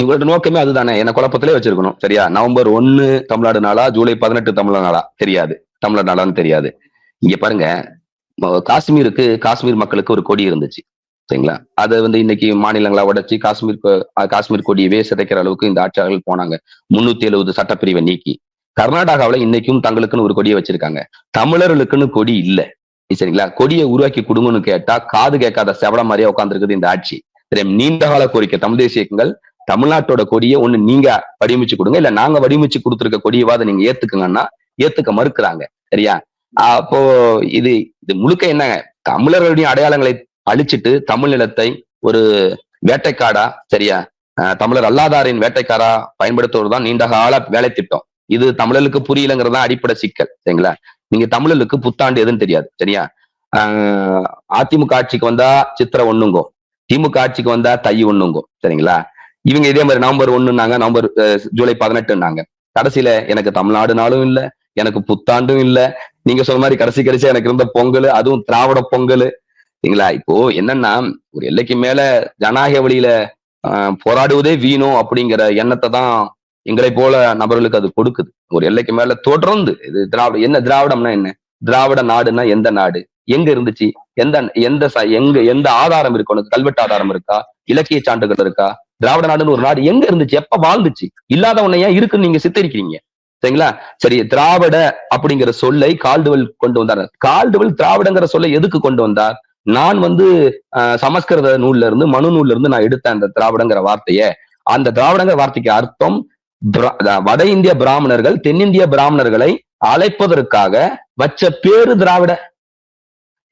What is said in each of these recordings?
இவங்களோட நோக்கமே அதுதானே, என்ன குழப்பத்திலே வச்சிருக்கணும். சரியா? நவம்பர் 1 தமிழ்நாடு நாளா, ஜூலை 18 தமிழ்நாடு நாளா தெரியாது. தமிழர் நாளான்னு தெரியாது. இங்க பாருங்க, காஷ்மீர் மக்களுக்கு ஒரு கொடி இருந்துச்சு. சரிங்களா? அத இன்னைக்கு மாநிலங்களா உடைச்சு காஷ்மீர் கொடியவே சிதைக்கிற அளவுக்கு இந்த ஆட்சியாளர்கள் போனாங்க. 370 சட்டப்பிரிவை நீக்கி. கர்நாடகாவுல இன்னைக்கும் தங்களுக்குன்னு ஒரு கொடியை வச்சிருக்காங்க. தமிழர்களுக்குன்னு கொடி இல்ல. சரிங்களா? கொடியை உருவாக்கி கொடுங்கன்னு கேட்டா காது கேட்காத செவட மாதிரியே உட்கார்ந்துருக்குது இந்த ஆட்சி. நீண்ட கால கோரிக்கை தமிழ் தேசிய இயக்கங்கள், தமிழ்நாட்டோட கொடியை ஒண்ணு நீங்க வடிவமைச்சு கொடுங்க, இல்ல நாங்க வடிவமைச்சு கொடுத்திருக்க கொடியவாத நீங்க ஏத்துக்குங்கன்னா ஏத்துக்க மறுக்கிறாங்க. சரியா? அப்போ இது இது முழுக்க என்ன, தமிழர்களுடைய அடையாளங்களை அழிச்சிட்டு தமிழ் நிலத்தை ஒரு வேட்டைக்காடா, சரியா, தமிழர் அல்லாதாரின் வேட்டைக்காரா பயன்படுத்துவதுதான் நீண்ட கால வேலை திட்டம். இது தமிழர்களுக்கு புரியலங்கிறது தான் அடிப்படை சிக்கல். சரிங்களா? நீங்க தமிழர்களுக்கு புத்தாண்டு எதுன்னு தெரியாது. சரியா? அதிமுக ஆட்சிக்கு வந்தா சித்திரை ஒண்ணுங்கோ, திமுக ஆட்சிக்கு வந்தா தை ஒண்ணுங்கோ. சரிங்களா? இவங்க இதே மாதிரி நவம்பர் 1 ஜூலை 18 கடைசியில எனக்கு தமிழ்நாடு நாளும் இல்ல, எனக்கு புத்தாண்டும் இல்ல. நீங்க சொன்ன மாதிரி கடைசியா எனக்கு இருந்த பொங்கல், அதுவும் திராவிட பொங்கல். சரிங்களா? இப்போ என்னன்னா, ஒரு எல்லைக்கு மேல ஜனநாயக வழியில போராடுவதே வீணும் அப்படிங்கிற எண்ணத்தை தான் எங்களை போல நபர்களுக்கு அது கொடுக்குது. ஒரு எல்லைக்கு மேல தொடர்ந்து இது திராவிடம்னா என்ன, திராவிட நாடுன்னா எந்த நாடு, எங்க இருந்துச்சு, எந்த ஆதாரம் இருக்கு, உனக்கு கல்வெட்டு ஆதாரம் இருக்கா, இலக்கிய சான்றுகள் இருக்கா, திராவிட நாடுன்னு ஒரு நாடு எங்க இருந்துச்சு, எப்ப வாழ்ந்துச்சு, இல்லாத உன்னை ஏன் இருக்குன்னு நீங்க சித்தரிக்கிறீங்க. சரிங்களா? சரி, திராவிட அப்படிங்கிற சொல்லை கால்டுவெல் கொண்டு வந்தார். கால்டுவெல் திராவிடங்கிற சொல்லை எதுக்கு கொண்டு வந்தார்? நான் சமஸ்கிருத நூல்ல இருந்து, மனு நூல்ல இருந்து நான் எடுத்த அந்த திராவிடங்கிற வார்த்தைய, அந்த திராவிடங்கிற வார்த்தைக்கு அர்த்தம் வட இந்திய பிராமணர்கள் தென்னிந்திய பிராமணர்களை அழைப்பதற்காக வச்ச பேரு திராவிட.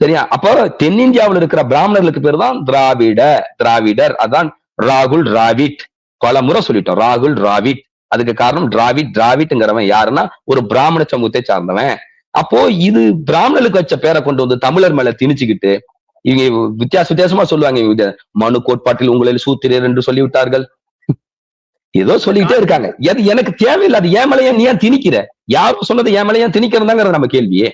சரியா? அப்போ தென்னிந்தியாவில் இருக்கிற பிராமணர்களுக்கு பேர் தான் திராவிடர். அதான் ராகுல் டிராவிட். பல முறை சொல்லிட்டோம், ராகுல் டிராவிட். அதுக்கு காரணம் டிராவிட்ங்கிறவன் யாருன்னா ஒரு பிராமண சமூகத்தை சார்ந்தவன். அப்போ இது பிராமணர்களுக்கு வச்ச பேரை கொண்டு வந்து தமிழர் மேல திணிச்சுக்கிட்டு இவங்க வித்தியாசமா சொல்லுவாங்க. மனு கோட்பாட்டில் உங்களில் சூத்திரர் என்று சொல்லிவிட்டார்கள், ஏதோ சொல்லிக்கிட்டே இருக்காங்க. எனக்கு தேவையில்லை. அது ஏன் மேலையா நீ ஏன் திணிக்கிற? யாரும் சொன்னது ஏன் மேலையா திணிக்கிறதாங்கிற நம்ம கேள்வியே.